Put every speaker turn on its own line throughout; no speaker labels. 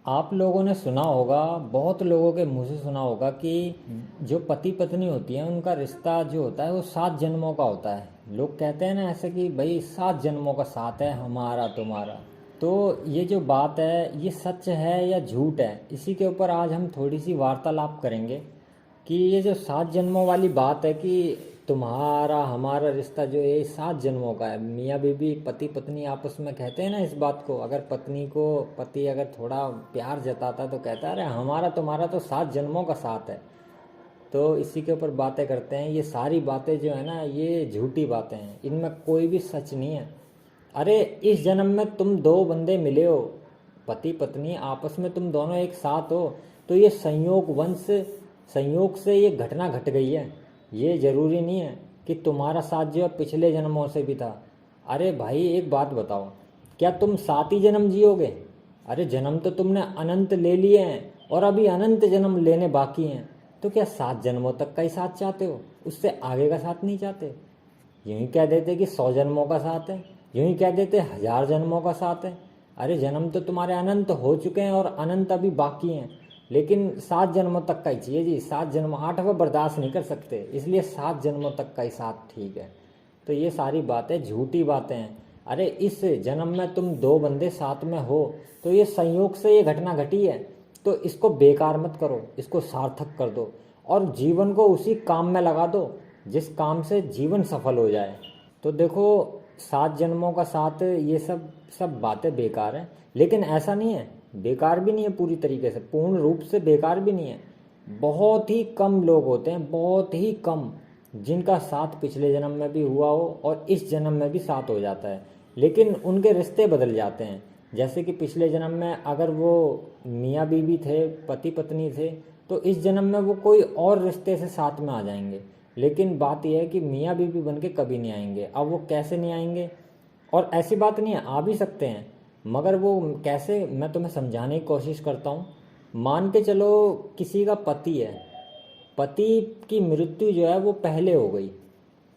आप लोगों ने सुना होगा, बहुत लोगों के मुंह से सुना होगा कि जो पति पत्नी होती है उनका रिश्ता जो होता है वो 7 जन्मों का होता है। लोग कहते हैं ना ऐसे कि भाई 7 जन्मों का साथ है हमारा तुम्हारा। तो ये जो बात है ये सच है या झूठ है, इसी के ऊपर आज हम थोड़ी सी वार्तालाप करेंगे कि ये जो 7 जन्मों वाली बात है कि तुम्हारा हमारा रिश्ता जो है 7 जन्मों का है। मियाँ बीवी पति पत्नी आपस में कहते हैं ना इस बात को। अगर पत्नी को पति अगर थोड़ा प्यार जताता तो कहता है अरे हमारा तुम्हारा तो 7 जन्मों का साथ है। तो इसी के ऊपर बातें करते हैं। ये सारी बातें जो है ना ये झूठी बातें हैं, इनमें कोई भी सच नहीं है। अरे इस जन्म में तुम दो बंदे मिले हो, पति पत्नी आपस में तुम दोनों एक साथ हो, तो ये संयोग से ये घटना घट गई है। ये जरूरी नहीं है कि तुम्हारा साथ जो है पिछले जन्मों से भी था। अरे भाई एक बात बताओ, क्या तुम 7 ही जन्म जियोगे? अरे जन्म तो तुमने अनंत ले लिए हैं और अभी अनंत जन्म लेने बाकी हैं। तो क्या 7 जन्मों तक का ही साथ चाहते हो, उससे आगे का साथ नहीं चाहते? यूं ही कह देते कि 100 जन्मों का साथ है, यूं ही कह देते 1000 जन्मों का साथ है। अरे जन्म तो तुम्हारे अनंत हो चुके हैं और अनंत अभी बाकी हैं, लेकिन 7 जन्मों तक का ही चाहिए जी। 7 जन्म 8वें बर्दाश्त नहीं कर सकते, इसलिए 7 जन्मों तक का ही साथ ठीक है। तो ये सारी बातें झूठी बातें हैं। अरे इस जन्म में तुम दो बंदे साथ में हो तो ये संयोग से ये घटना घटी है, तो इसको बेकार मत करो, इसको सार्थक कर दो और जीवन को उसी काम में लगा दो जिस काम से जीवन सफल हो जाए। तो देखो 7 जन्मों का साथ ये सब सब बातें बेकार हैं, लेकिन ऐसा नहीं है, बेकार भी नहीं है पूरी तरीके से, पूर्ण रूप से बेकार भी नहीं है। बहुत ही कम लोग होते हैं, बहुत ही कम, जिनका साथ पिछले जन्म में भी हुआ हो और इस जन्म में भी साथ हो जाता है, लेकिन उनके रिश्ते बदल जाते हैं। जैसे कि पिछले जन्म में अगर वो मियाँ बीवी थे, पति पत्नी थे, तो इस जन्म में वो कोई और रिश्ते से साथ में आ जाएंगे। लेकिन बात यह है कि मियाँ बीवी बन के कभी नहीं आएंगे। अब वो कैसे नहीं आएंगे? और ऐसी बात नहीं है, आ भी सकते हैं, मगर वो कैसे मैं तुम्हें समझाने की कोशिश करता हूँ। मान के चलो किसी का पति है, पति की मृत्यु जो है वो पहले हो गई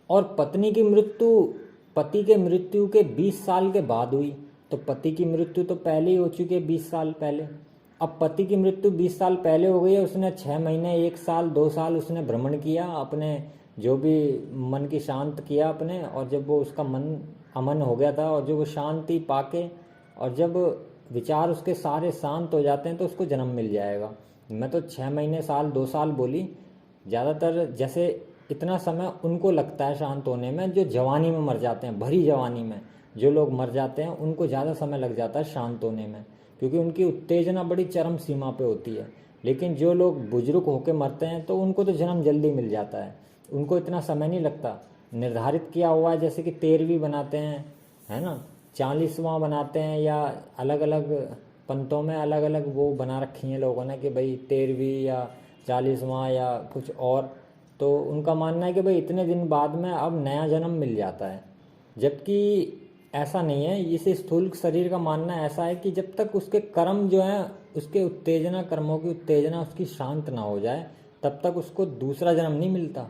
और पत्नी की मृत्यु पति के मृत्यु के 20 साल के बाद हुई। तो पति की मृत्यु तो पहले ही हो चुकी है 20 साल पहले। अब पति की मृत्यु 20 साल पहले हो गई है, उसने 6 महीने 1 साल 2 साल उसने भ्रमण किया, अपने जो भी मन की शांत किया अपने, और जब वो उसका मन अमन हो गया था और जब वो शांति पाके और जब विचार उसके सारे शांत हो जाते हैं तो उसको जन्म मिल जाएगा। मैं तो 6 महीने साल 2 साल बोली, ज़्यादातर जैसे इतना समय उनको लगता है शांत होने में जो जवानी में मर जाते हैं। भरी जवानी में जो लोग मर जाते हैं उनको ज़्यादा समय लग जाता है शांत होने में, क्योंकि उनकी उत्तेजना बड़ी चरम सीमा पे होती है। लेकिन जो लोग बुजुर्ग होकर मरते हैं तो उनको तो जन्म जल्दी मिल जाता है, उनको इतना समय नहीं लगता। निर्धारित किया हुआ है, जैसे कि 13वीं बनाते हैं, है ना, 40वां बनाते हैं, या अलग अलग पंथों में अलग अलग वो बना रखी हैं लोगों ने कि भाई 13वीं या 40वां या कुछ और। तो उनका मानना है कि भाई इतने दिन बाद में अब नया जन्म मिल जाता है, जबकि ऐसा नहीं है। इस स्थूल शरीर का मानना ऐसा है कि जब तक उसके कर्म जो है, उसके उत्तेजना, कर्मों की उत्तेजना उसकी शांत ना हो जाए तब तक उसको दूसरा जन्म नहीं मिलता।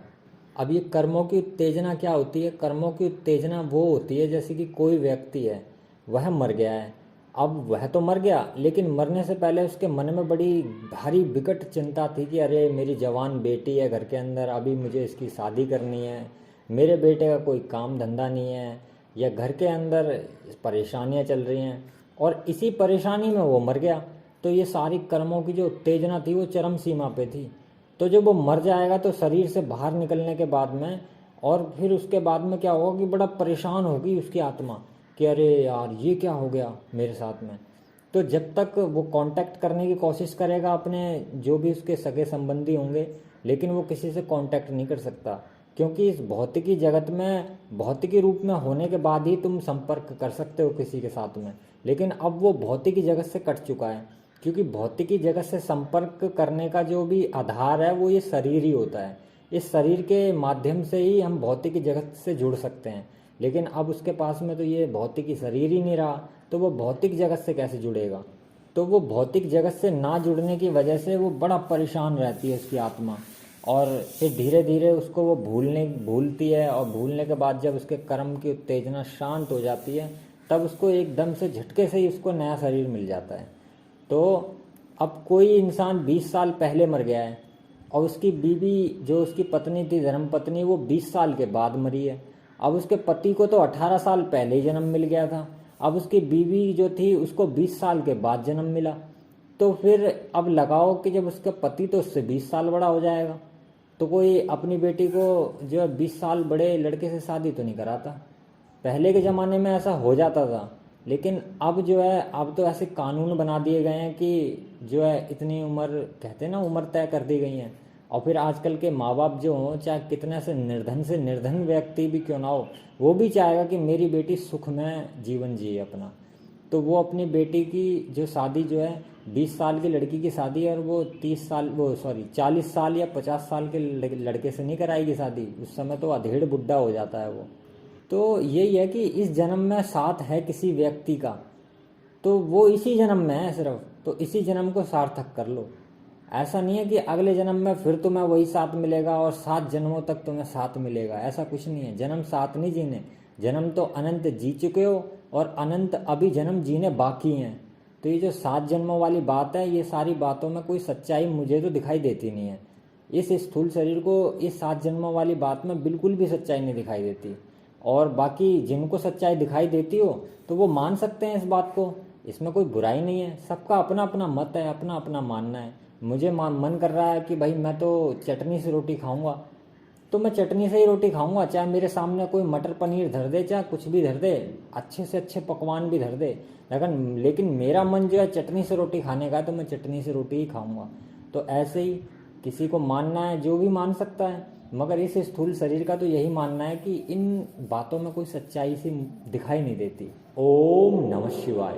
अब ये कर्मों की उत्तेजना क्या होती है? कर्मों की उत्तेजना वो होती है जैसे कि कोई व्यक्ति है, वह मर गया है। अब वह तो मर गया, लेकिन मरने से पहले उसके मन में बड़ी भारी विकट चिंता थी कि अरे मेरी जवान बेटी है घर के अंदर, अभी मुझे इसकी शादी करनी है, मेरे बेटे का कोई काम धंधा नहीं है, या घर के अंदर परेशानियां चल रही हैं, और इसी परेशानी में वो मर गया। तो ये सारी कर्मों की जो उत्तेजना थी वो चरम सीमा पे थी। तो जब वो मर जाएगा तो शरीर से बाहर निकलने के बाद में, और फिर उसके बाद में क्या होगा कि बड़ा परेशान होगी उसकी आत्मा कि अरे यार ये क्या हो गया मेरे साथ में। तो जब तक वो कांटेक्ट करने की कोशिश करेगा अपने जो भी उसके सगे संबंधी होंगे, लेकिन वो किसी से कांटेक्ट नहीं कर सकता, क्योंकि इस भौतिकी जगत में भौतिकी रूप में होने के बाद ही तुम संपर्क कर सकते हो किसी के साथ में। लेकिन अब वो भौतिकी जगत से कट चुका है, क्योंकि भौतिकी जगत से संपर्क करने का जो भी आधार है वो ये शरीर ही होता है। इस शरीर के माध्यम से ही हम भौतिकी जगत से जुड़ सकते हैं, लेकिन अब उसके पास में तो ये भौतिकी शरीर ही नहीं रहा, तो वो भौतिक जगत से कैसे जुड़ेगा? तो वो भौतिक जगत से ना जुड़ने की वजह से वो बड़ा परेशान रहती है उसकी आत्मा, और फिर धीरे धीरे उसको वो भूलती है, और भूलने के बाद जब उसके कर्म की उत्तेजना शांत हो जाती है तब उसको एकदम से झटके से ही उसको नया शरीर मिल जाता है। तो अब कोई इंसान 20 साल पहले मर गया है और उसकी बीवी जो उसकी पत्नी थी, धर्म पत्नी, वो 20 साल के बाद मरी है। अब उसके पति को तो 18 साल पहले ही जन्म मिल गया था, अब उसकी बीवी जो थी उसको 20 साल के बाद जन्म मिला। तो फिर अब लगाओ कि जब उसका पति तो उससे 20 साल बड़ा हो जाएगा, तो कोई अपनी बेटी को जो है 20 साल बड़े लड़के से शादी तो नहीं कराता। पहले के ज़माने में ऐसा हो जाता था, लेकिन अब जो है अब तो ऐसे कानून बना दिए गए हैं कि जो है इतनी उम्र, कहते हैं ना, उम्र तय कर दी गई हैं। और फिर आजकल के माँ बाप जो हों, चाहे कितने से निर्धन व्यक्ति भी क्यों ना हो, वो भी चाहेगा कि मेरी बेटी सुखमय जीवन जिए अपना। तो वो अपनी बेटी की जो शादी जो है 20 साल की लड़की की शादी है और वो 40 साल या 50 साल के लड़के से नहीं कराएगी शादी, उस समय तो अधेड़ बुढ़ा हो जाता है वो। तो यही है कि इस जन्म में साथ है किसी व्यक्ति का, तो वो इसी जन्म में है सिर्फ, तो इसी जन्म को सार्थक कर लो। ऐसा नहीं है कि अगले जन्म में फिर तुम्हें वही साथ मिलेगा और 7 जन्मों तक तुम्हें साथ मिलेगा, ऐसा कुछ नहीं है। जन्म साथ नहीं जीने, जन्म तो अनंत जी चुके हो और अनंत अभी जन्म जीने बाकी हैं। तो ये जो 7 जन्मों वाली बात है, ये सारी बातों में कोई सच्चाई मुझे तो दिखाई देती नहीं है। इस स्थूल शरीर को इस 7 जन्मों वाली बात में बिल्कुल भी सच्चाई नहीं दिखाई देती। और बाकी जिनको सच्चाई दिखाई देती हो तो वो मान सकते हैं इस बात को, इसमें कोई बुराई नहीं है। सबका अपना अपना मत है, अपना अपना मानना है। मुझे मन कर रहा है कि भाई मैं तो चटनी से रोटी खाऊंगा, तो मैं चटनी से ही रोटी खाऊंगा, चाहे मेरे सामने कोई मटर पनीर धर दे, चाहे कुछ भी धर दे, अच्छे से अच्छे पकवान भी धर दे, लेकिन मेरा मन जो है चटनी से रोटी खाने का, तो मैं चटनी से रोटी ही खाऊंगा। तो ऐसे ही किसी को मानना है जो भी मान सकता है, मगर इस स्थूल शरीर का तो यही मानना है कि इन बातों में कोई सच्चाई सी दिखाई नहीं देती। ओम नमः शिवाय।